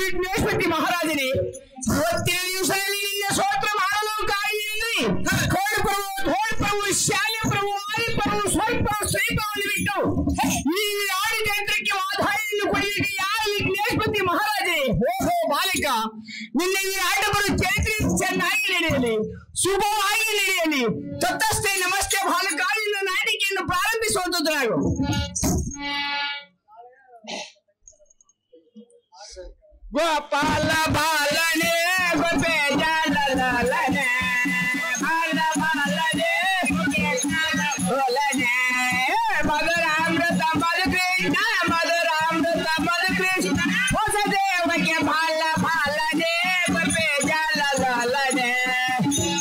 ವಿಘ್ನೇಶ್ವತಿ ಮಹಾರಾಜನೇ, ಇವತ್ತಿನ ದಿವಸದಲ್ಲಿ ನಿನ್ನ ಸ್ತೋತ್ರ ಮಾಡಲು ಕಾಯಿಯಲ್ಲಿ ಪ್ರಭು ಶಾಲೆ ಪ್ರಭು ಪ್ರಭು ಸ್ವಲ್ಪ ಶ್ರೀಪಾವನ್ನು ಬಿಟ್ಟು ಈ ಆದಿತಂತ್ರಕ್ಕೆ ಆದಾಯನ್ನು ಕೊಡಲಿಕ್ಕೆ ಯಾರು ವಿಘ್ನೇಶ್ವತಿ ಮಹಾರಾಜೇ? ಓಹೋ ಬಾಲಿಕ, ನಿನ್ನ ಈ ಆಟಗಳು ಚೈತ್ರಿ ಚೆನ್ನಾಗಿ ನಡೆಯಲಿ, ಶುಭವಾಗಿ ನಡೆಯಲಿ. ತತ್ತಸ್ಥೆ ನಮಸ್ತೆ ಬಾಲಕ, ನಿನ್ನ ನಾಟಿಕೆಯನ್ನು ಪ್ರಾರಂಭಿಸುವಂತದ್ದು. ಗೋಪಾಲ ಬಾಲನೆ ಗೋಪೆ ಜಾಲನೆ ಬಾಲ ಬಾಲನೆ ಗೋಲನೆ ಮಧುರಾಮೃತ ಮಧು ಕೃಷ್ಣ ಮಧುರಾಮೃತ ಮಧು ಕೃಷ್ಣ ಹೊಸ ದೇವಕ್ಕೆ ಬಾಲ ಬಾಲನೆ ಗೋಪೆ ಜಾಲನೆ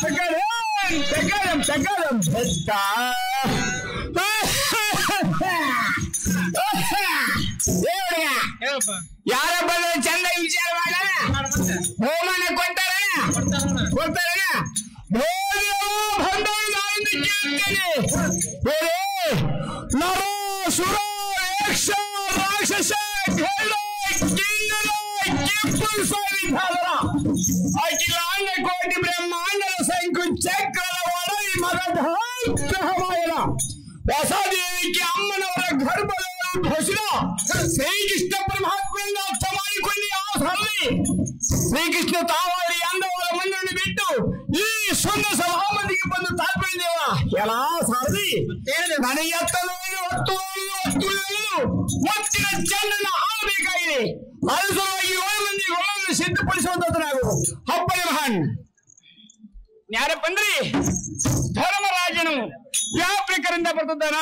ಸಕಲಂ ಸಕಲಂ ಯಾರ ಬಂದ್ರೆ ಚಂದ ವಿಚಾರ ಮಾಡೋಣ. ಹೋಮನ ಕೊಡ್ತಾರ ಸುರ ಯಕ್ಷ ರಾಕ್ಷಸ ಅಖಿಲಾಂಡ ಕೋಟಿ ಬ್ರಹ್ಮಾಂಡದ ಸಂಕು ಚಕ್ರದ ಒಡವಿ ಮಗಧಾಯ ಹೊಸದೇವಿಕೆ ಅಮ್ಮನವರ ಗರ್ಭದ ಘೋಷಣ ಶ್ರೀಕೃಷ್ಣ ಪರಮಾತ್ಮೆಯಿಂದ ಅರ್ಥ ಮಾಡಿಕೊಳ್ಳಿ. ಆ ಸಾರಲಿ ಶ್ರೀಕೃಷ್ಣ ತಾವಾಡಿ ಅಂದವರ ಮಣ್ಣನ್ನು ಬಿಟ್ಟು ಈ ಸುಂದರ ಸಭಾಮಂದಿಗೆ ಬಂದು ತಾಳ್ಕೊಂಡಿದ್ದೇವ. ಎಲ್ಲ ಸಾರಲಿ ನನಗೆ ಒತ್ತಿನ ಚೆನ್ನನ್ನು ಆಳಬೇಕಾಗಿದೆ. ಅದು ಸಲುವಾಗಿ 7 ಮಂದಿ ಒಳನ್ನು ಸಿದ್ಧಪಡಿಸುವಂತದ್ದು ನಾವು ಹಬ್ಬದ ಮಹಾನ್ ಯಾರಪ್ಪ ಅಂದ್ರಿ ಧರ್ಮರಾಜನು ಯಾವ ಪ್ರಕಾರದಿಂದ ಬರ್ತದಾನ?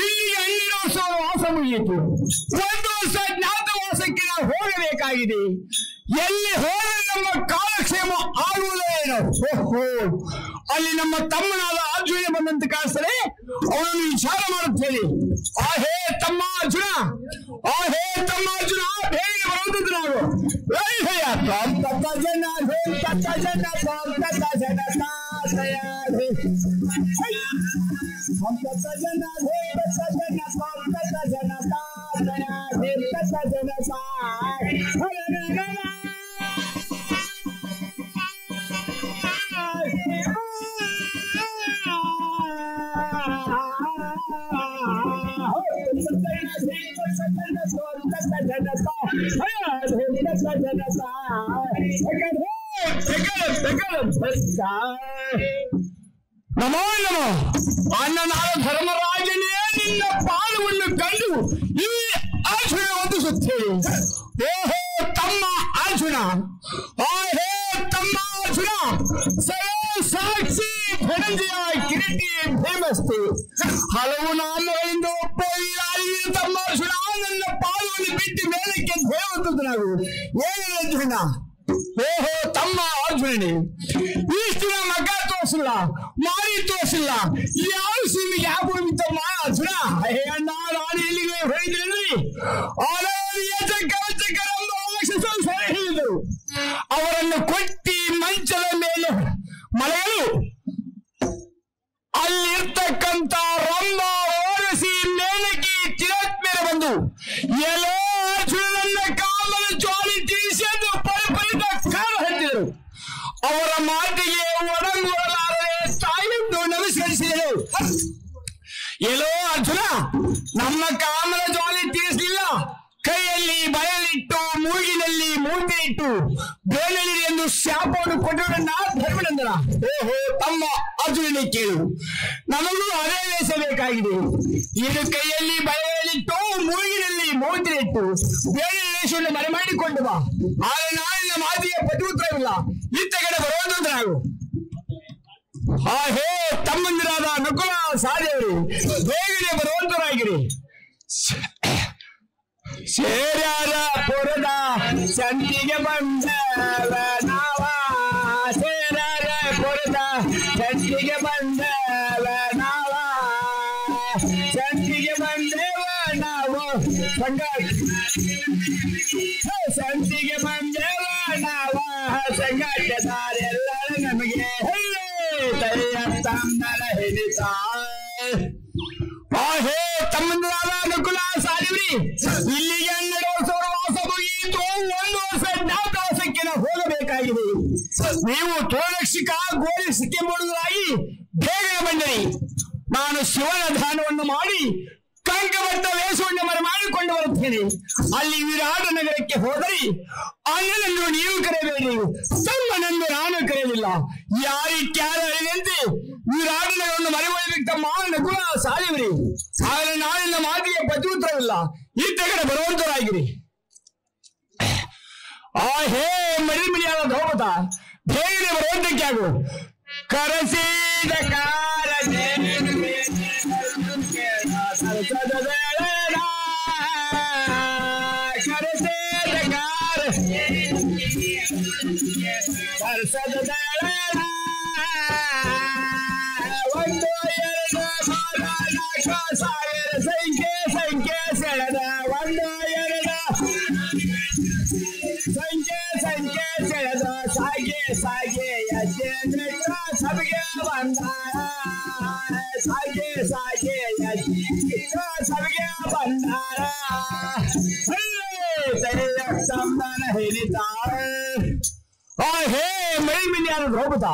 ಇಲ್ಲಿ 12 ವರ್ಷ ವಾಸ ಮುಗಿಯಿತು. 1 ವರ್ಷ ಜ್ಞಾತವಾಸಕ್ಕೆ ನಾವು ಹೋಗಬೇಕಾಗಿದೆ. ಎಲ್ಲಿ ಹೋದರೆ ನಮ್ಮ ಕಾಲಕ್ಷೇಮ ಆಗುವುದೇನೋ. ಅಲ್ಲಿ ನಮ್ಮ ತಮ್ಮನಾದ ಅರ್ಜುನ ಬಂದಂತೆ ಕಾಣಿಸ್ತದೆ. ಅವನನ್ನು ವಿಚಾರ ಮಾಡುತ್ತೇನೆ. ಆಹೇ ತಮ್ಮ ಅರ್ಜುನ, ಆಹೇ ತಮ್ಮ ಅರ್ಜುನ, ಬೇಗ ಬರುವಂತದ್ದು ನಾವು. ನಮೋ ನಮೋ ಅನ್ನನಾದ ಧರ್ಮರಾಜನೇ, ನಿನ್ನ ಪಾಲವನ್ನು ಕಂಡು ಈ ಅರ್ಜುನ ವಂದಿಸುತ್ತೇವೆ. ಓಹೋ ತಮ್ಮ ಅರ್ಜುನ, ಆಹೇ ತಮ್ಮ ಅರ್ಜುನ, ಸಾಕ್ಷಿ ಧನಂಜಯ ಕಿರೀಟಿ ಭೀಮಸ್ತು. ಹಲವು ನಾಮಗಳಿಂದ ಒಬ್ಬ ತಮ್ಮ ಅರ್ಜುನ ನನ್ನ ಪಾಲವನ್ನು ಬಿಟ್ಟು ಮೇಲಕ್ಕೆ ದೇವಂತದ್ದು ನಾವು. ಏನು ಅರ್ಜುನ? ಓಹೋ ತಮ್ಮ ಅರ್ಜುನನೇ, ಇಷ್ಟು ಮಗ ತೋರಿಸಿಲ್ಲ, ಮಾರಿ ತೋರಿಸಿಲ್ಲ, ಯಾವ ಸೀಮಿಗೆ ಯಾವ ತಮ್ಮ ಅರ್ಜುನ? ಹೇ ಅಣ್ಣ, ನಾನು ಇಲ್ಲಿಗೆ ಹೊಯ್ದ್ರಿ ಅವರನ್ನು ಕೊಟ್ಟಿ ಮಂಚದ ಮೇಲೆ ಮಳೆಯಲು ಅಲ್ಲಿರ್ತಕ್ಕಂಥ ರಂಭ ಓಡಿಸಿ ಮೇಲಕ್ಕೆ ತಿರತ್ ಮೇಲೆ ಬಂದು ಎಲ್ಲೋ ಅರ್ಜುನನ್ನ ಕಾಲದ ಜ್ವಾಲಿ ತಿಳಿಸಿ ಎಂದು ಪರಿಪರಿತ ಕಾಲ ಹತ್ತಿದರು. ಅವರ ಮಾತಿಗೆ ಒಡಂಗೊಡಲಾರದೆ ತಾಯಿಯನ್ನು ನಮಸ್ಕರಿಸಿದರು. ಎಲ್ಲೋ ಅರ್ಜುನ, ನಮ್ಮ ಕಾಮನ ಜ್ವಾಲಿ ತೀರಿಸಲಿಲ್ಲ, ಕೈಯಲ್ಲಿ ಬಯಲಿಟ್ಟು ಮೂಗಿನಲ್ಲಿ ಮೂರ್ತಿ ಇಟ್ಟು ಬೇಲಲ್ಲಿ ಎಂದು ಶಾಪವನ್ನು ಕೊಟ್ಟವರನ್ನ ಧರ್ಮನಂದನ. ಓಹೋ ತಮ್ಮ ಅರ್ಜುನನೇ ಕೇಳು, ನಮಗೂ ಅದೇ ವೇಷಬೇಕಾಗಿದೆ. ಇದು ಕೈಯಲ್ಲಿ ಬಯಲಿಟ್ಟು ಮೂಗಿನಲ್ಲಿ ಮೂರ್ತಿ ಇಟ್ಟು ಬೇರೆ ವೇಷವನ್ನು ಮರೆ ಮಾಡಿಕೊಂಡು ಬಾ. ಆದರೆ ನಾಳಿನ ಮಾತಿಗೆ ಪ್ರತಿಯುತ್ತರವಿಲ್ಲ. ಇತ್ತ ಕಡೆ ಬರುವಂತಂದ್ರಾಗು. ಹೇ ತಮ್ಮಂದಿರಾದ ನಕುಲ ಸಹದೇವರು, ಬೇಗನೆ ಬರುವಂತರಾಗಿರಿ. ಸೇರ್ಯಾರ ಪುರದ ಸಂತಿಗೆ ಬಂದವ ನಾವ, ಸೇರ್ಯಾರ ಪುರದ ಸಂತಿಗೆ ಬಂದವ ನಾವ, ಸಂತಿಗೆ ಬಂದೇವ ನಾವು ಸಂತಿಗೆ ಬಂದೇವ ನಾವ ಸಂಘಟದಾರೆಲ್ಲರೂ ನಮಗೆ ತಮ್ಮನ ಹಿಡಿತ. ಹೇ ತಮ್ಮಂದಿರಾದ ನಕುಲ ಸಹದೇವರಿ, ಇಲ್ಲಿಗೆ 12 ವರ್ಷ ವಾಸ ಮುಗಿಯಿತು. 1 ವರ್ಷ ಜ್ಞಾತವಾಸಕ್ಕೆ ನಾವು ಹೋಗಬೇಕಾಗಿದೆ. ನೀವು ತೋರಕ್ಷಿಕ ಗೋರಕ್ಷಿಕೆ ಮಾಡುವುದಾಗಿ ಬೇಗನೆ ಬಂದಿರಿ. ನಾನು ಶಿವನ ದಾನವನ್ನು ಮಾಡಿ ಕಂಕಭಟ್ಟ ವೇಷವನ್ನು ಮರೆ ಮಾಡಿಕೊಂಡು ಬರುತ್ತೇನೆ. ಅಲ್ಲಿ ವಿರಾಟ ನಗರಕ್ಕೆ ಹೋದರೆ ಅಣ್ಣನನ್ನು ನೀವು ಕರೆಯಬೇಡಿ, ತಮ್ಮನನ್ನು ನಾನು ಕರೆಯಲಿಲ್ಲ. ಯಾರಿಕ್ಯಾರ ಅರಿದಂತೆ ವಿರಾಟ ನಗರವನ್ನು ಮರೆಯಬೇಕು ತಮ್ಮ ನಕುಲ ಸಹದೇವರಿ. ಆದರೆ ನಾಳಿನ ಮಾತಿಗೆ ಪ್ರತಿಯುತ್ತರವಿಲ್ಲ. ಈ ಕಡೆ ಬರುವಂತರಾಗಿರಿ. ಹೇ ಮರಿಮರಿಯಾದ ದ್ರೌಪದ, ಬೇಗನೆ ಬರುವಂತಕ್ಕೆ ಆಗು. ಕರಸಿದ ಕಾರ ಕರಸಿದ ಕಾರ ಕರಸದ ಒಂದು ಎರಡು ಸಾವಿರ ಸಂಖ್ಯೆ ಸೆಳೆದ ಒಂದು ಎರಡು ಸಂಖ್ಯೆ ಸೆಳೆದ ಸಾಗೆ ಸಭೆಗೆ ಬಂದಾರ ಸಭೆಗೆ ಬಂದಾರ ತಮ್ಮನ ಹೇಳಿದ್ದಾರೆ. ಹೇ ಮೇಲ್ಮಿನ್ಯಾದ ದ್ರೌಪದ,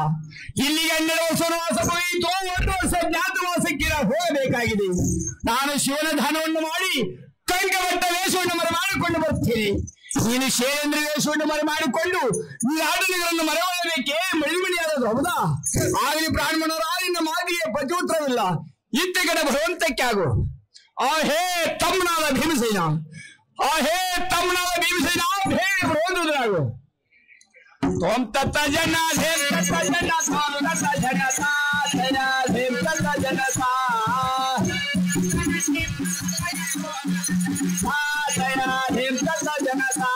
ಇಲ್ಲಿಗೆ 12 ವರ್ಷ ವಾಸ ಮುಗಿಯಿತು. 1 ವರ್ಷ ಜ್ಞಾತವಾಸಕ್ಕೆ ಹೋಗಬೇಕಾಗಿದೆ. ನಾನು ಶಿವನ ದಾನವನ್ನು ಮಾಡಿ ಕಂಕಭಟ್ಟ ವೇಷವನ್ನು ಮರೆ ಮಾಡಿಕೊಂಡು ಬರುತ್ತೇನೆ. ನೀನು ಶೇರೇಂದ್ರ ವೇಷವನ್ನು ಮರೆ ಮಾಡಿಕೊಂಡು ವಿರಾಟನಗರನ್ನು ಮರೆಯಬೇಕೆ ಮೇಲ್ಮಿನ್ಯಾದ ದ್ರೌಪದ? ಆಗಲಿ ಬ್ರಾಹ್ಮಣರಾಗಿನ ಮಾತಿಗೆ ಪ್ರತ್ಯುತ್ತರವಿಲ್ಲ. ಇತ್ತ ಕಡೆ ಬರುವಂತಕ್ಕೆ ಆಗು. ಹೇ ತಮ್ಮನಾದ ಭೀಮಸೇನ, ಹೇ ತಮ್ಮನಾದ ಭೀಮಸೇನ, ಬೇಗ ಬರುವಂತದ್ರಾಗು. Tom tata jana dhem tata jana tom tata jana sa jana dhem tata jana sa jana dhem tata jana sa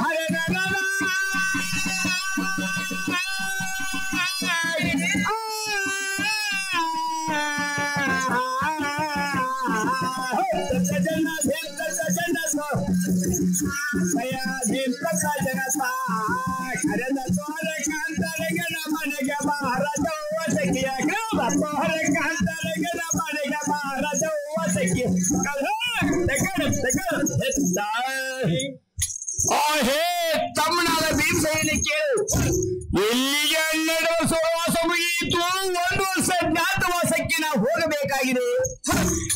hare nana tata jana dhem tata jana sa jana dhem tata jana sa ಕರೆದ ತೋರ ಕಾಂತರಗನ ಮನೆಗೆ ಮಹಾರಾಜ ವಸಕಿಯ ಗ್ರಾಮ ತೋರ ಕಾಂತರಗನ ಮನೆಗೆ ಮಹಾರಾಜ ವಸಕಿಯ ಹೇ ತಮ್ಮನಾದ ಭೀಮಸೇನ ಕೇಳು, ಇಲ್ಲಿಗೆ 12 ವರ್ಷ ವಾಸ ಮುಗಿಯಿತು. 1 ವರ್ಷ ಜ್ಞಾತವಾಸಕ್ಕೆ ನಾವು ಹೋಗಬೇಕಾಗಿದೆ.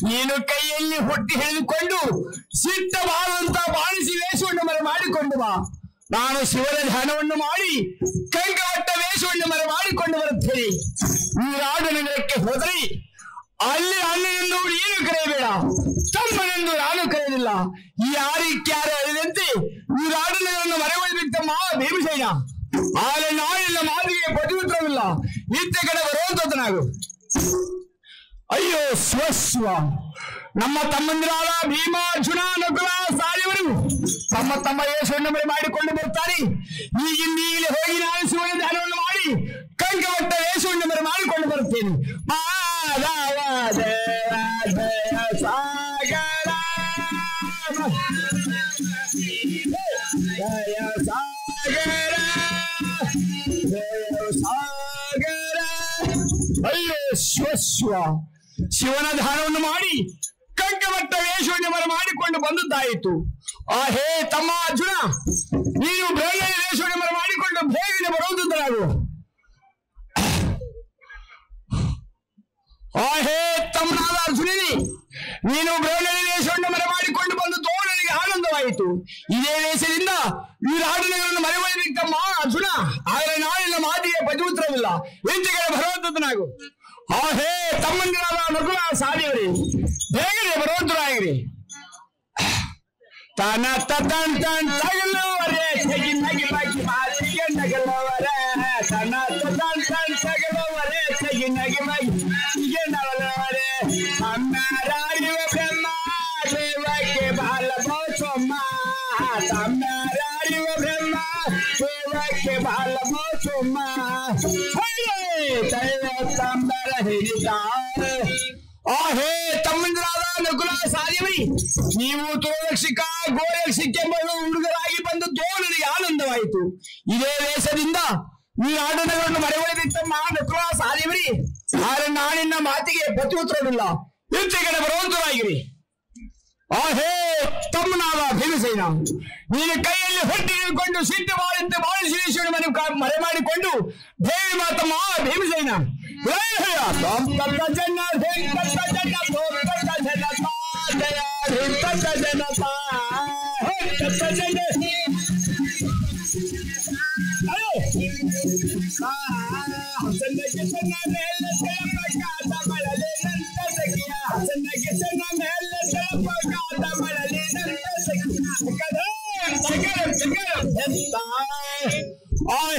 ನೀನು ಕೈಯಲ್ಲಿ ಹುಟ್ಟಿ ಹಿಡಿದುಕೊಂಡು ಸಿದ್ಧವಾದಂತ ಬಾಣಿಸಿ ವೇಷವನ್ನು ಮರೆ ಮಾಡಿಕೊಂಡು ಬಾ. ನಾನು ಶಿವನ ಧ್ಯಾನವನ್ನು ಮಾಡಿ ಕಂಕಭಟ್ಟ ವೇಷವನ್ನು ಮರೆ ಮಾಡಿಕೊಂಡು ಬರುತ್ತೇನೆ. ವಿರಾಟ ನಗರಕ್ಕೆ ಹೋದರೆ ಅಲ್ಲಿ ಅಣ್ಣನನ್ನು ಏನು ಕರೆಯಬೇಡ, ತಮ್ಮನೆಂದು ನಾನು ಕರೆಯಲಿಲ್ಲ. ಯಾರಿಕ್ಯಾರ ಅರಿದಂತೆ ವಿರಾಟ ನಗರವನ್ನು ಮರೆಯಬೇಕು ತಮ್ಮ ಭೀಮಸೇನ. ಆದರೆ ನಾಳೆಲ್ಲ ಮಾತಿಗೆ ಪ್ರತಿಯುತ್ತರವಿಲ್ಲ. ಇತ್ತ ಕಡೆ ಬರುವಂತದ್ದು. ಅಯ್ಯೋ ಸ್ವಸ್ವ, ನಮ್ಮ ತಮ್ಮಂದಿರಾದ ಭೀಮ ಅರ್ಜುನ ನಕುಲ ಸಹದೇವರು ತಮ್ಮ ವೇಷವನ್ನು ಮರೆ ಮಾಡಿಕೊಂಡು ಬರ್ತಾರೆ. ಈಗಿಂದೀಗಲೇ ಹೋಗಿ ನಾನು ಶಿವನ ಧ್ಯಾನವನ್ನು ಮಾಡಿ ಕಂಕಭಟ್ಟ ವೇಷವನ್ನು ಮರೆ ಮಾಡಿಕೊಂಡು ಬರುತ್ತೇನೆ. ಮಾಧವ ದೇವ ಜಯ ಸಾಗರ ಜಯ ಸಾಗರ ಜಯ ಸಾಗರ. ಅಯ್ಯೋ ಸ್ವಸ್ವ, ಶಿವನ ಧ್ಯಾನವನ್ನು ಮಾಡಿ ಕಂಕಭಟ್ಟ ವೇಷವನ್ನು ಮರೆ ಮಾಡಿಕೊಂಡು ಬಂದದ್ದಾಯಿತು. ಹೇ ತಮ್ಮ ಅರ್ಜುನ, ನೀನು ಬೇಗನೆ ವೇಷವನ್ನು ಮರೆ ಮಾಡಿಕೊಂಡು ಬೇಗನೆ ಬರುವುದಾಗು. ಹೇ ತಮ್ಮನಾದ ಅರ್ಜುನನೇ, ನೀನು ಬ್ರಹ್ಮಣಿ ವೇಷವನ್ನು ಮರೆಮಾಡಿಕೊಂಡು ಬಂದದ್ದು ನನಗೆ ಆನಂದವಾಯಿತು. ಇದೇ ವೇಷದಿಂದ ಈ ರಾಜನಗರನ್ನು ಮರೆಮಾಡಿದ್ದಮ್ಮ ಅರ್ಜುನ. ಆದರೆ ನಾಳಿನ ಮಾತಿಗೆ ಪತಿಪುತ್ರವಿಲ್ಲ. ಇಂಚಿಗೆ ಭಗವಂತನಾಗು. ಹೇ ತಮ್ಮಂದಿರಾದ ನಕುಲ ಸಾಲಿಯವರೇ, ಬೇಗನೆ ಭಗವಂತರಾಗಿರಿ. ತನ ತನ್ ತಗಲುವರೆ ತೆಗಿನಗಿ ಬಾಕಿ ಮಾತಿಗೆ ನಗಲವರೆ. ತನ ತನ್ ತಗಲುವರೆ ತೆಗಿನಗಿ ಬಾಕಿ ನಗಲವರೆ. ತಮ್ಮರಾರಿವ ಬ್ರಹ್ಮ ದೇವಕ್ಕೆ ಬಾಲ ಮೋಚಮ್ಮ. ತಮ್ಮರಾರಿವ ಬ್ರಹ್ಮ ದೇವಕ್ಕೆ ಬಾಲ ಮೋಚಮ್ಮ. ತಮ್ಮರ ಹಿಡಿತಾರೆ. ಹೇ ತಮ್ಮಂದಿರಾದ ನಕುಲ ಸಾಲಿಯವರಿ, ನೀವು ತುಳರಕ್ಷಿಕ ಗೋರಕ್ಷಿಕೆಂಬ ಹುಡುಗರಾಗಿ ಬಂದದ್ದು ನನಗೆ ಆನಂದವಾಯಿತು. ಇದೇ ವೇಷದಿಂದ ಈ ಆಟಗಳನ್ನು ಮರೆವಳಿದಿತ್ತಮ್ಮ ನಕುಲ ಸಾಲಿಯವರಿ. ಆದರೆ ನಾನಿನ್ನ ಮಾತಿಗೆ ಪತಿಪುತ್ರವಿಲ್ಲ. ಇಂಚೆಗಡೆ ಬರುವಂತರಾಗಿರಿ. ಹೇ ತಮ್ಮನಾದ ಭೀಮಸೇನ, ನೀನು ಕೈಯಲ್ಲಿ ಹೊಟ್ಟಿ ಹಿಡ್ಕೊಂಡು ಸಿಟ್ಟು ಬಾಳಂತೆ ಬಾಳಿಸಿದ ಮರೆ ಮಾಡಿಕೊಂಡು ದೇವಿ ಮಾತಮ್ಮ ಭೀಮಸೇನ.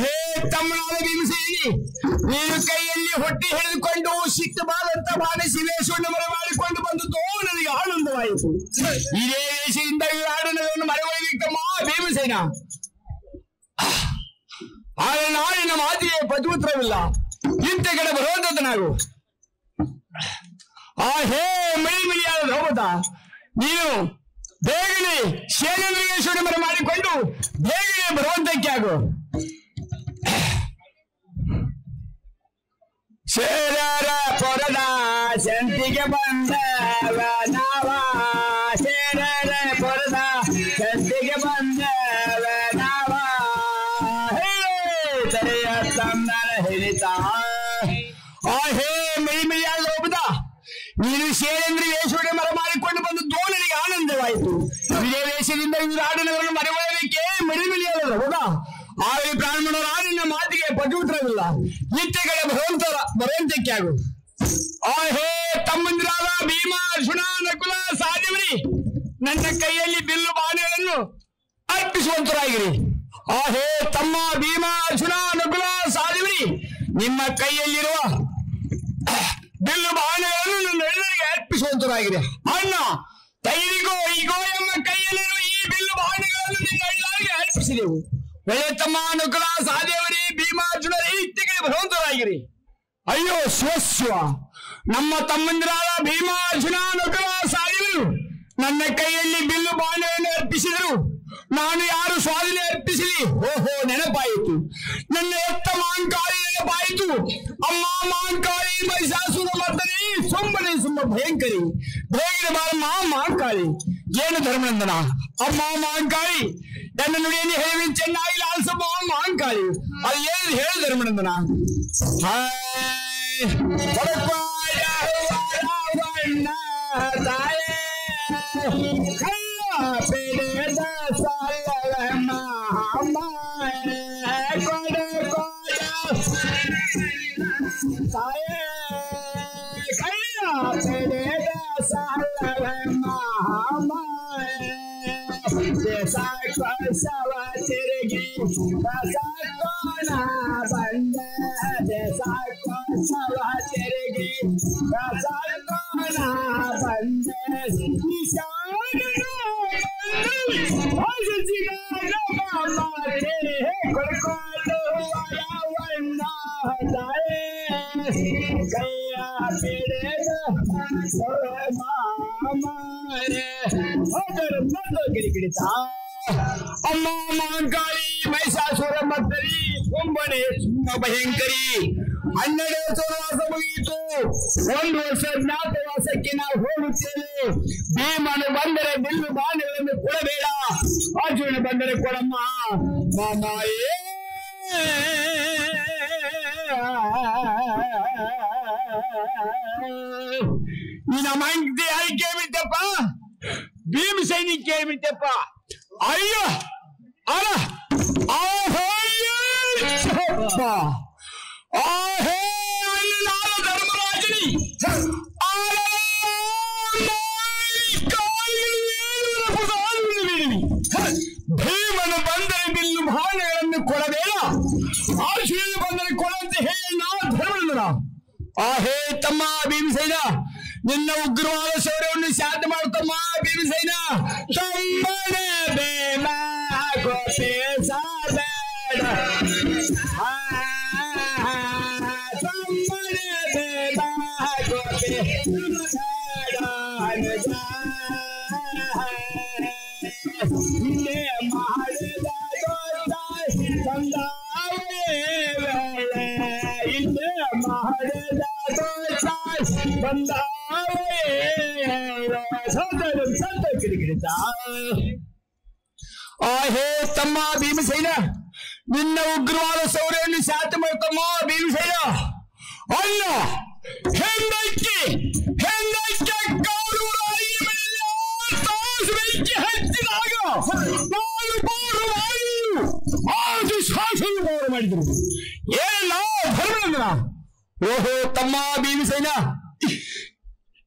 ಹೇ ತಮ್ಮನಾದ ಭೀಮಸೇನಿ, ನೀನು ಕೈಯಲ್ಲಿ ಹೊಟ್ಟೆ ಹಿಡಿದುಕೊಂಡು ಸಿಟ್ಟು ಬಾದಂತ ಬಾಣಿಸಿ ವೇಷವನ್ನು ಮರೆ ಮಾಡಿಕೊಂಡು ಬಂದದ್ದು ನನಗೆ ಆನಂದವಾಯಿತು. ಇದೇ ವೇಷದಿಂದ ಈ ಆಡನವನ್ನು ಮರೆವಳಿತಮ್ಮ ಭೀಮಸೇನ. ಆದರೆ ನಾಳಿನ ಮಾತಿಗೆ ಪತಿಪುತ್ರವಿಲ್ಲ. ಇಂಥ ಕಡೆ ಬರುವಂತದ್ದು ಹೇ ಮಿಳಿಮಿಳಿಯಾದ ದ್ರೌಪದ, ನೀನು ಬೇಗನೆ ಶೇಷೇಂದ್ರವೇಶ್ವರ ಮರೆ ಮಾಡಿಕೊಂಡು ಬೇಗನೆ ಬರುವಂತಕ್ಕೆ ಆಗು. ಶೇರರ ಪೊರದ ಶಂತಿಗೆ ಬಂದವ ನಾವ. ಶೇರರ ಪೊರದ ಶಂತಿಗೆ ಬಂದವ ನಾವ. ತಲೆಯ ತಮ್ಮನ ಹಿಡಿತ. ಹೇ ಮಿಳಿಮಿಳಿಯಾದ ದ್ರೌಪದ, ನೀನು ಶೇಷೇಂದ್ರ ವೇಷವನ್ನ ಮರೆ ಮಾಡಿಕೊಂಡು ಬಂದದ್ದು ನನಗೆ ಆನಂದವಾಯಿತು. ಇದೇ ವೇಷದಿಂದ ಈ ರಾಡನವರನ್ನು ಮರೆಮಾಡಲಿಕ್ಕೆ ಮಿಳಿಮಿಳಿಯಾದ ದ್ರೌಪದ. ಆದರೆ ಬ್ರಾಹ್ಮಣರ ನಿನ್ನ ಮಾತಿಗೆ ಪತಿಪುತ್ರವಿಲ್ಲ. ಇತ್ತೆ ಕಡೆ ಬರುವಂತಕ್ಕೆ ಆಗು. ಹೇ ತಮ್ಮಂದಿರಾದ ಭೀಮ ಅರ್ಜುನ ನಕುಲ ಸಾಲಿಯವರಿ, ನನ್ನ ಕೈಯಲ್ಲಿ ಬಿಲ್ಲು ಬಾಣಗಳನ್ನು ಅರ್ಪಿಸುವಂತರಾಗಿರಿ. ಹೇ ತಮ್ಮ ಭೀಮ ಅರ್ಜುನ ನಕುಲ ಸಾಲಿಯವರಿ, ನಿಮ್ಮ ಕೈಯಲ್ಲಿರುವ ಬಿಲ್ಲು ಬಾಣಗಳನ್ನು ನನ್ನ ಎಲ್ಲರಿಗೆ ಅರ್ಪಿಸುವಂತರಾಗಿರಿ. ಅಣ್ಣ ತೈರಿಗೋ ಈಗೋ ಎಂಬ ಕೈಯಲ್ಲಿರುವ ಈ ಬಿಲ್ಲು ಬಾಣಗಳನ್ನು ನಿನ್ನ ಎಲ್ಲರಿಗೆ ಅರ್ಪಿಸಿದೆವು. ತಮ್ಮ ನಕುಲ ಸಾಲಿಯವರೇ, ಭೀಮಾರ್ಜುನರೇ, ಇತ್ತಿಗೆ ಬರುವಂತರಾಗಿರಿ. ಅಯ್ಯೋ ಶಿವ, ನಮ್ಮ ತಮ್ಮಂದಿರಾದ ಭೀಮಾರ್ಜುನ ನಕುಲ ಸಾಲಿಯವರು ನನ್ನ ಕೈಯಲ್ಲಿ ಬಿಲ್ಲು ಬಾಣವನ್ನು ಅರ್ಪಿಸಿದರು. ನಾನು ಯಾರು ಸ್ವಾಧೀನ ಅರ್ಪಿಸಲಿ? ಓಹೋ, ನೆನಪಾಯಿತು. ನನ್ನ ಎತ್ತ ಮಾಂಕಾಳಿ ನೆನಪಾಯಿತು. ಅಮ್ಮ ಮಾಂಕಾಳಿ ಮಹಿಷಾಸುರ ಮರ್ದನಿ ಸುಮ್ಮನೆ ಭಯಂಕರಿ. ಬೇಗನೆ ಬಾರಮ್ಮ ಮಾಂಕಾಳಿ. ಏನು ಧರ್ಮನಂದನ ಅಮ್ಮ ಮಾಂಕಾಳಿ, ನನ್ನ ನುಡಿಯನ್ನು ಹೇಳಿ ಚೆನ್ನಾಗಿ ಲಾಲ್ಸಮ್ಮ ಮಾಂಕಾಳಿ. ಅದು ಏನು ಹೇಳು ಧರ್ಮನಂದನ. ತಾಯೇ ಪೆಡೆದ ಸಾಲವ ಮಾಮ ಕೊಡ ತಾಯೇ ಕೈಯ ಪೆಡೆದ ಸಾಲವ ಮಾಮ ಸಾವ ತಿರುಗಿ ಸಾಕೋಣ ಬಂದ ಸಾವ ತಿರುಗಿ ಸಾಕೋಣ ಬಂದ ಕೊಡ್ಕೊಂಡು ಕೈಯ ಬಿಡದ ಗಿಡಿಗಿಡಿತ ಅಮ್ಮ ಮಾಂಕಾಳಿ ಮಹಿಷಾಸುರ ಮರ್ದನಿ ಕುಂಬನೆ ಭಯಂಕರಿ. 12 ವರ್ಷ ಮುಗಿಯಿತು. 1 ವರ್ಷ ಜ್ಞಾತವಾಸಕ್ಕೆ ನಾವು ಹೋಗುತ್ತೇವೆ. ಭೀಮನು ಬಂದರೆ ಬಿಲ್ಲು ಬಾಣಗಳನ್ನು ಕೊಡಬೇಡ, ಅರ್ಜುನ ಬಂದರೆ ಕೊಡಮ್ಮ ಮಾಮಾಯೇ. ನಿನ್ನ ಮಂದಿ ಆಯ್ಕೆ ಏನಿ ಕೇಳ್ಬಿಟ್ಟಪ್ಪ. ಅಯ್ಯೋ ಅಲ್ಲ ನಾನು ಧರ್ಮರಾಜನಿ ಭೀಮನು ಬಂದರೆ ಬಿಲ್ಲು ಬಾಣಗಳನ್ನು ಕೊಡಬೇಡ, ಆಶೀರ್ವಾದ ಬಂದರೆ ಕೊಡಂತೆ ಹೇಳಿ ನಾ ಧರ್ಮನಂದನ. ಹೇ ತಮ್ಮ ಭೀಮಸೇನ, ನಿನ್ನ ಉಗ್ರವಾದ ಶೌರ್ಯವನ್ನು ಶಾಂತ ಮಾಡುತ್ತಮ್ಮ ಭೀಮಸೇನ. ತಮ್ಮನೆ ಬೇಡ ಗೋಪೆ ಸಾಬೇಡ, ತಮ್ಮನೆ ಬೇಡ ಗೋಪೆ ಇಲ್ಲೇ ಮಾಡಿದ ಇಲ್ಲೇ ಮಾಡಿದ ಬಂದ ಕಿಡಿಗಿಡಿತ. ಹೇ ತಮ್ಮ ಭೀಮಸೇನ, ನಿನ್ನ ಉಗ್ರವಾದ ಶೌರ್ಯವನ್ನು ಶಾಂತ ಮಾಡ್ತಮ್ಮ ಭೀಮಸೇನ. ಅಲ್ಲ ಹೆಂಡಕ್ಕೆ ಹೆಂಡಕ್ಕೆ ಕಾಲುರಾಯಿ ಮೇಲೆ ಬೆಂಕಿ ಹಚ್ಚಿದಾಗ ನಾನು ಆದು ಶಾಸನ ಗೌರವ ಮಾಡಿದ್ರು. ಏನಲ್ಲ ಧರ್ಮನಂದನ. ಓಹೋ ತಮ್ಮ ಭೀಮಸೇನ,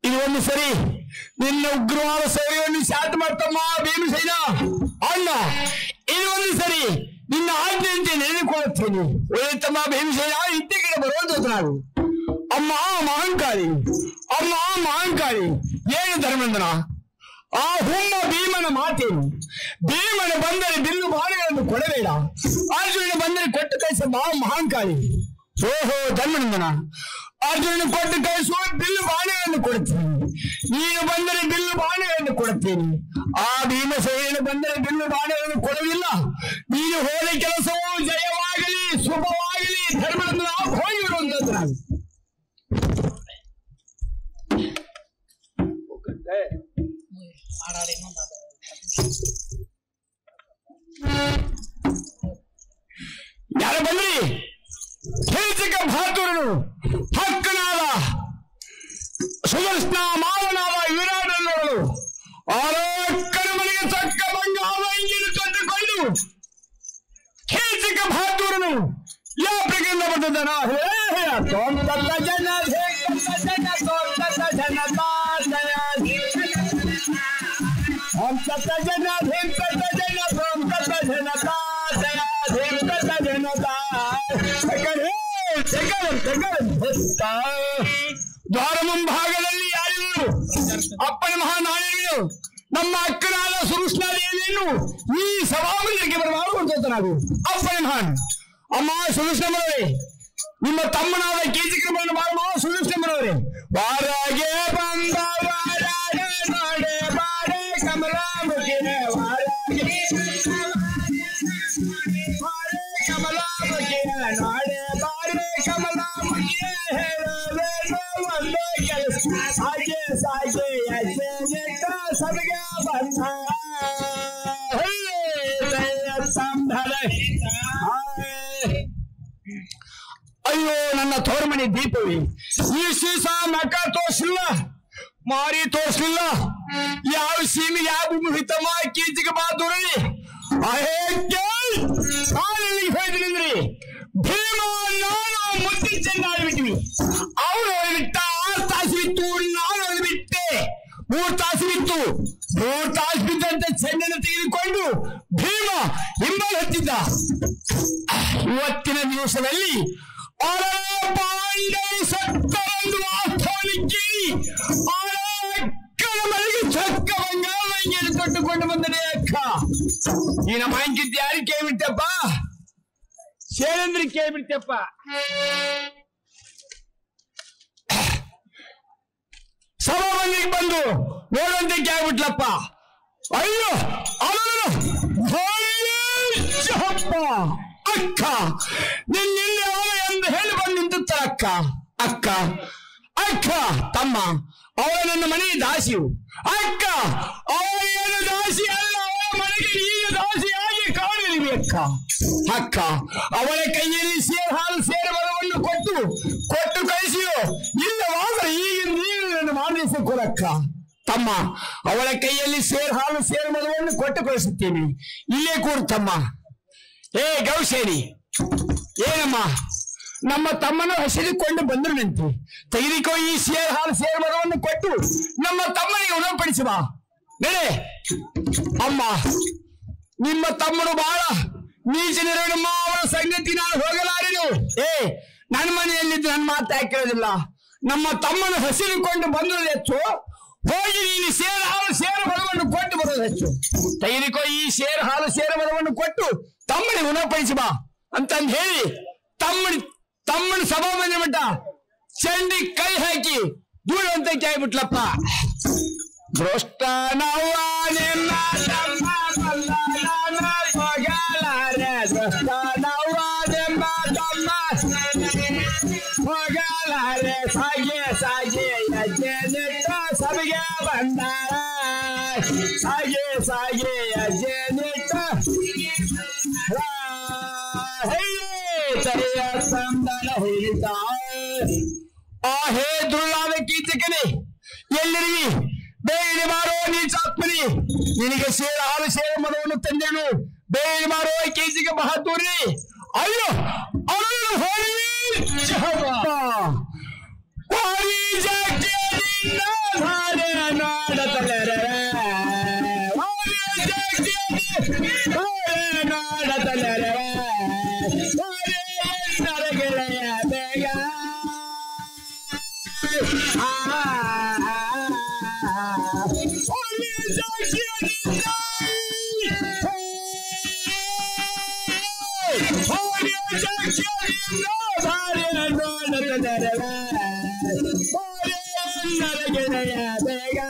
ಇದು ಒಂದು ಸರಿ ನಿನ್ನ ಉಗ್ರವಾದ ಶೌರ್ಯವನ್ನು ಶಾಂತ ಮಾಡ್ತಮ್ಮ ಭೀಮಸೇನ. ಅಲ್ಲ ಇದು ಒಂದು ಸರಿ ನಿನ್ನ ಆಜ್ಞೆಯಂತೆ ನೆನೆದುಕೊಳ್ಳುತ್ತೇನೆ. ಒಳ್ಳೆತಮ್ಮ ಭೀಮಸೇನ, ಇದ್ದ ಕಡೆ ಬರುವಂತ ನಾವು ಅಮ್ಮ ಮಹಂಕಾರಿ, ಅಮ್ಮ ಮಹಂಕಾರಿ. ಏನು ಧರ್ಮನಂದನ, ಆ ಹುಮ್ಮ ಭೀಮನ ಮಾತೇನು? ಭೀಮನ ಬಂದರೆ ಬಿಲ್ಲು ಬಾಣಗಳನ್ನು ಕೊಡಬೇಡ, ಅರ್ಜುನ ಬಂದರೆ ಕೊಟ್ಟು ಕಳಿಸಮ್ಮ ಮಹಂಕಾರಿ. ಓಹೋ ಧರ್ಮನಂದನ, ಅರ್ಜುನ ಕೊಟ್ಟು ಕಳಿಸುವ ಬಿಲ್ಲು ಬಾಣಗಳನ್ನು ಕೊಡುತ್ತೇನೆ, ನೀನು ಬಂದರೆ ಬಿಲ್ಲು ಬಾಣಗಳನ್ನು ಕೊಡುತ್ತೇನೆ. ಆ ಭೀಮಸೇನ ಬಂದರೆ ಬಿಲ್ಲು ಬಾಣಗಳನ್ನು ಕೊಡುವುದಿಲ್ಲ. ನೀನು ಹೋದ ಕೆಲಸವು ಜಯವಾಗಲಿ ಶುಭವಾಗಲಿ ಧರ್ಮನಂದನ ಹೋಗಿ ಬರುವಂತದ್ದು. ನಾನು ಯಾರು ಬಂದ್ರಿ? ಕೀಚಕ ಬಹಾದೂರನು, ಹಕ್ಕನಾದ ಸುದರ್ಶನ ಮಾವನಾದ ವಿರಾಟನವರು ಆರೋಕ್ಕನ ಮನೆಗೆ ತಕ್ಕ ಬಂಗಾಳ ಇಂಜಿನ ತಂದುಕೊಂಡು ಕೀಚಕ ಬಹಾದೂರನು ಯಾವ ಪ್ರಕರಣ ಬಂದಿದ್ದಾನ? ತೋಂತ ಜನ ದ್ವಾರ ಮುಂಭಾಗದಲ್ಲಿ ಯಾರಿದ್ರು? ಅಪ್ಪನ ಮಹಾನಾಯಕರು ನಮ್ಮ ಅಕ್ಕನಾದ ಸುರುಷ್ಣಾದೇವಿಯನ್ನು ಈ ಸಭಾಮಂದಿರಕ್ಕೆ ಬರಬಾರದು ನಾವು. ಅಪ್ಪನ ಮಹಾನ್ ಅಮ್ಮ ಸುರುಷ್ಣಮ್ಮನವರೇ, ನಿಮ್ಮ ತಮ್ಮನಾದ ಕೀಚಕರನ್ನು ಬಾರಮ್ಮ ಸುರುಷ್ಣಮ್ಮನವರೇ. ವಾರಾಗೆ ಬಂದ ವಾರಾಡ ನೋಡೆ ಬಾರೆ ಕಮಲಾಮುಖಿನೇ, ವಾರಾಗೆ ಕಮಲಾಮುಖಿನೇ ನೋಡೆ ಬಾರೆ ಕಮಲಾಮುಖಿನೇ. ಹೇಳೋದೇನು ಒಂದೇ ಕೆಲಸ, ಸಾಗೆ ಸಾಗೆ ಅಜ್ಜೆ ಸದಗ ಬಂದ ಅಯ್ಯೋ ನನ್ನ ತೋರ್ಮಣಿ ದೀಪವಿ, ಈ ಸೀಸ ಮಕ ತೋರ್ಸಿಲ್ಲ, ಮಾರಿ ತೋರ್ಸ್ಲಿಲ್ಲ. ಯಾವ ಸೀಮೆ ಯಾವ ಮುಹಿತಮ್ಮ ಕೀಚಕ ಬಹಾದೂರನಿ ಹೇಳಿದ್ರಿ. ಭೀಮ ನಾನು ಮುದ್ದೆ ಚೆನ್ನಾಗಿಬಿಟ್ವಿ. ಅವನು ಬಿಟ್ಟ 6 ತಾಸು ಬಿತ್ತು, ನಾನು ಬಿಟ್ಟೆ 3 ತಾಸು ಬಿತ್ತು. 3 ತಾಸು ಬಿದ್ದಂತೆ ಚೆಂಡನ್ನು ತೆಗೆದುಕೊಂಡು ಭೀಮ ಹಿಂಬಾಲ ಹತ್ತಿದ್ದ. ಇವತ್ತಿನ ದಿವಸದಲ್ಲಿ ಪಾಂಡವ ಸತ್ತರೆಂದು ವಾಸ್ತವವನ್ನು ಕೇಳಿ ಅಕ್ಕನ ಮನೆಗೆ ಚಕ್ಕ ಬಂಗಾಳಿಯನ್ನು ತೊಟ್ಟುಕೊಂಡು ಬಂದನೆ ಅಕ್ಕ. ಈ ನಮ್ಮ ಅಂಕಿದ್ದು ಯಾರು ಕೇಳ್ಬಿಟ್ಟಪ್ಪ? ಶೇರೇಂದ್ರ ಕೇಳ್ಬಿಡ್ತಪ್ಪ. ಸಭಾಮಂದಿಗೆ ಬಂದು ನೋಡುವಂತೆ ಕೇಳ್ಬಿಟ್ಲಪ್ಪ. ಅಯ್ಯೋ ಹಪ್ಪ ಅಕ್ಕ, ನಿನ್ನೆ ಎಂದು ಹೇಳಿ ಬಂದು ನಿಂತ ಅಕ್ಕ. ಅಕ್ಕ ಅಕ್ಕ ತಮ್ಮ, ಅವಳ ನನ್ನ ಮನೆಯ ದಾಸಿಯು. ಅಕ್ಕ ಅವಳ ಏನು ದಾಸಿ ಅಲ್ಲ, ಅವಳ ಮನೆಗೆ ಈಗ ದಾಸಿಯಾಗಿ ಕಾಣಲಿವೆ ಅಕ್ಕ. ಅಕ್ಕ ಅವಳ ಕೈಯಲ್ಲಿ ಹಾಲು ಸೇರುವವನ್ನು ಕೊಟ್ಟು ಕಳಿಸಿಯೋ, ಇಲ್ಲವಾದರೆ ಈಗ ನೀನು ನನ್ನ ಮಾಡಿಸಿಕೊಡಕ್ಕ. ತಮ್ಮ ತಮ್ಮ, ಅವಳ ಕೈಯಲ್ಲಿ ಹಾಲು ಸೇರು ಮಧುವನ್ನು ಕೊಟ್ಟು ಕಳಿಸುತ್ತೇನೆ. ಇಲ್ಲೇ ಕೂರ್ತಮ್ಮ. ಏ ಗೌಶೇರಿ, ಏನಮ್ಮ, ನಮ್ಮ ತಮ್ಮನ ಹಸಿದುಕೊಂಡು ಬಂದ್ರನಂತೆ. ತೆಗೆದುಕೋ ಈ ಹಾಲು ಸೇರು ಮಧುವನ್ನು ಕೊಟ್ಟು ನಮ್ಮ ತಮ್ಮನಿಗೆ ಉಣಪಡಿಸುವ. ನಡೆ ಅಮ್ಮ, ನಿಮ್ಮ ತಮ್ಮನು ಬಹಳ ನೀಚನಿರೋಣಮ್ಮ. ಅವರ ಸಂಗತಿ ನಾನು ಹೋಗಲಾರೆನು. ನನ್ನ ಮನೆಯಲ್ಲಿದ್ದು ನನ್ನ ಮಾತು ಹಾಕಿರೋದಿಲ್ಲ. ನಮ್ಮ ತಮ್ಮನ ಹಸಿದುಕೊಂಡು ಬಂದದ್ದು ಹೆಚ್ಚು, ಹೋಗಿ ನೀನು ಹಾಲು ಸೇರು ಮಧುವನ್ನು ಕೊಟ್ಟು ಬರೋದು ಹೆಚ್ಚು. ತೆಗೆದುಕೋ ಈ ಹಾಲು ಸೇರು ಮಧುವನ್ನು ಕೊಟ್ಟು ತಮ್ಮನಿಗೆ ಉಣಪಡಿಸಿ ಬಾ ಅಂತಂದು ಹೇಳಿ ತಮ್ಮನ ಸಭಾ ಬಂದ ಮಟ್ಟ ಚಂಡಿ ಕೈ ಹಾಕಿ ದೂರ ಅಂತ ಕೇಳ್ಬಿಟ್ಲಪ್ಪ. ಭ್ರಷ್ಟ ನವ್ವಾನೆಲ್ಲ ತಮ್ಮ ಬಲ್ಲಾನ ಹೋಗಲಾರೆ, ಭ್ರಷ್ಟ ನವ್ವಾನೆಲ್ಲ ತಮ್ಮ ಹೋಗಲಾರೆ. ಸಾಗೆ ಸಾಗೆ ಅಜ್ಜೆ ನಿಟ್ಟ ಸಭೆಗೆ ಬಂದಾರ, ಸಾಗೆ ಸಾಗೆ ಅಜ್ಜೆ ನಿಟ್ಟ ಸಂದನ ಹೇಳಿದ. ಹೇ ದುರ್ಲಾದ ಕೀಚಕನೇ, ಎಲ್ಲಿರಿ? ಬೇಗ ಮಾರೋ ನೀಚಾತ್ಮನಿ, ನಿನಗೆ ಹಾಲು ಸೇರು ಮಧುವನ್ನು ತಂದೆನು. ಬೇಗ ಮಾರೋ ಕೀಚಕ ಬಹದ್ದೂರಿ. ಅಯ್ಯೋ ಅವನು ಹೋಗಿ ನಾಡತಲರೆ ನಾಡತಲರೆ ನರಗೆಳೆಯ ಬೇಗ ನರಗೆಳೆಯ ಬೇಗ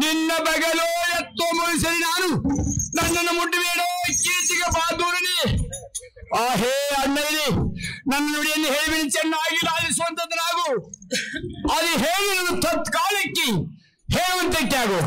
ನಿನ್ನ ಬಗಲು ಎತ್ತೋ ಮುಳಿಸಲಿ ನಾನು, ನನ್ನನ್ನು ಮುಟ್ಟಬೇಡೋ ಕೀರ್ತಿಗೆ ಬಾದೂರನಿ. ಹೇ ಅಣ್ಣಯ್ಯನಿ, ನನ್ನ ನುಡಿಯನ್ನು ಹೇಳಿ ಚೆನ್ನಾಗಿ ಲಾಲಿಸುವಂತದ್ದು. ಅದು ಹೇಳಿ ನನ್ನ ತತ್ಕಾಲಕ್ಕೆ ಹೇಳುವಂತಕ್ಕೆ ಆಗು.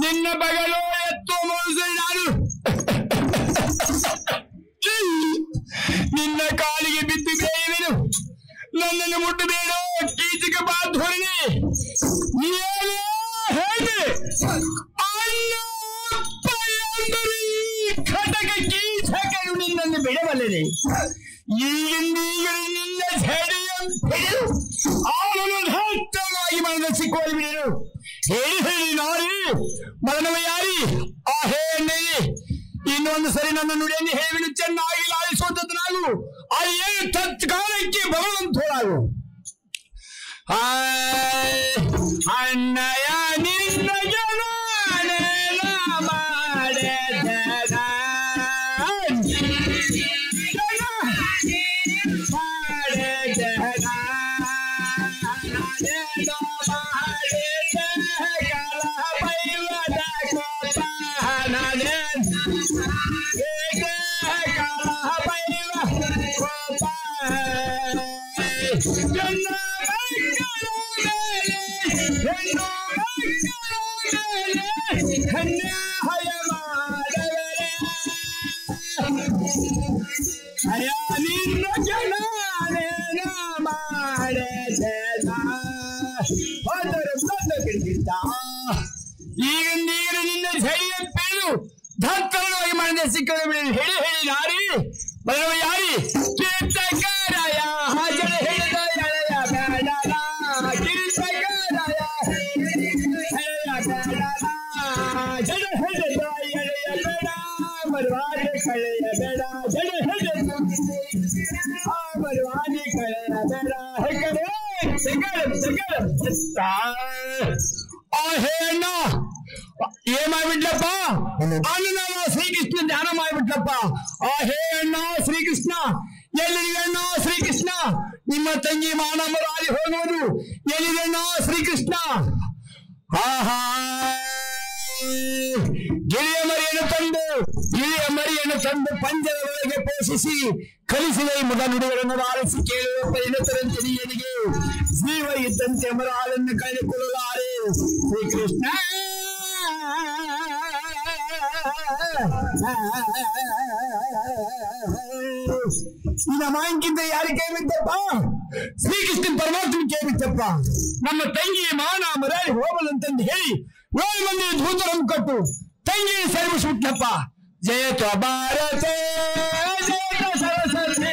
ನಿನ್ನ ಬಗಲು ಎತ್ತು ಮುಳಿಸಿ ನಾನು ನಿನ್ನ ಕಾಲಿಗೆ ಬಿದ್ದು ಬೇಯುವೆನು. ನನ್ನನ್ನು ಮುಟ್ಟಬೇಡ ಕೀಚಕ ಬಾಧೋರಣೆ. ಹೇಗೆ ಘಟಕ ಕೀಚಕನು ನಿನ್ನನ್ನು ಬಿಡಬಲ್ಲದೆ. ಈಗಿಂದೀಗಲೇ ನಿನ್ನ ಅವನು ಧತ್ತವಾಗಿ ಮನದ ಸಿಕ್ಕುವಲ್ಲಿ ಬಿಡರು. ಹೇಳಿ ಹೇಳಿ ನಾರಿ ಮದನವಯಾರಿ. ಹೇ ಅಣ್ಣಯ್ಯ, ಇನ್ನೊಂದು ಸರಿ ನನ್ನ ನುಡಿಯನ್ನು ಹೇಳಿ ಚೆನ್ನಾಗಿ ಲಾಲಿಸುವಂತದ್ದು ನಾವು. ಅದು ಏನು ತತ್ಕಾಲಕ್ಕೆ ಬರುವಂತೋಳಾಗು. ಅಣ್ಣಯ್ಯ ಹೆಣ್ಣು ಕನ್ಯಾ ಹಯ ಮಾಡವರೆ ಹಯ ನಿನ್ನ ಜನಾನೇನ ಮಾಡೆ ಈಗ ನೀರು ನಿನ್ನ ಝಳಿಯ ಪೇಳು ಧತ್ತರವಾಗಿ ಮಾಡಿದ ಸಿಕ್ಕದ ಹೇಳಿ ಹೇಳಿ ನಾರಿ ಬರುವ ಯಾರಿ ಕೀರ್ತಕರಾಯ ಹಾಜರ ಹೇಳಿದ ಎಳೆಯ ಬೇಡನ ಕಿರಿತಕರಾಯ ಎಳೆಯ ಬೇಡನ ಜಡ ಹೇಳಿದ ಎಳೆಯ ಬೇಡ ಮರುವಾದಿ ಕಳೆಯ ಬೇಡ ಜಡ ಹೇಳಿದ ಮರುವಾದಿ ಕಳೆಯ ಬೇಡ ಹೆಕ್ಕಡೆ ಹೇಳ ಏನ್ ಮಾಡ್ಬಿಟ್ಲಪ್ಪ ಅಣ್ಣ ಶ್ರೀಕೃಷ್ಣ ಧ್ಯಾನ ಮಾಡ್ಬಿಟ್ಲಪ್ಪ ಹೇ ಅಣ್ಣ ಶ್ರೀಕೃಷ್ಣ ಎಲ್ಲಿಗೆ ಅಣ್ಣ ಶ್ರೀಕೃಷ್ಣ ನಿಮ್ಮ ತಂಗಿ ಮಾನವರಾಗಿ ಹೋಗುವುದು ಎಲ್ಲಿಗೆ ಅಣ್ಣ ಶ್ರೀಕೃಷ್ಣ ಆಹಾ ಗಿಳಿಯ ಮರಿಯನ್ನು ತಂದು ಪಂಜರ ಒಳಗೆ ಪೋಷಿಸಿ ಕಲಿಸಿದ ಈ ಮಗ ನುಡಿಗಳನ್ನು ಆಲಿಸಿ ಕೇಳುವ ಪರಿಣತರಂತೆ ನೀನಿಗೆ ಜೀವ ಇದ್ದಂತೆ ಮರ ಹಾಲನ್ನು ಕಳೆದುಕೊಳ್ಳಲಾರೆ ಶ್ರೀಕೃಷ್ಣ ನಿನ್ನ ಮಾಂಕಿಂತ ಯಾರು ಕೈ ಬಿತ್ತಪ್ಪ ಶ್ರೀಕೃಷ್ಣ ಪರಮಾತ್ಮ ಕೈ ಬಿತ್ತಪ್ಪ ನಮ್ಮ ತಂಗಿ ಮಾನ ಮರಾರಿ ಹೋಗಲಂತಂದು ಹೇಳಿ 7 ಮಂದಿ ದೂತರನ್ನು ಕೊಟ್ಟು ತಂಗಿ ಸೇರಿಸಿಬಿಟ್ನಪ್ಪ ಜಯತ ಭಾರತ ಜಯತ ಸರಸ್ವತಿ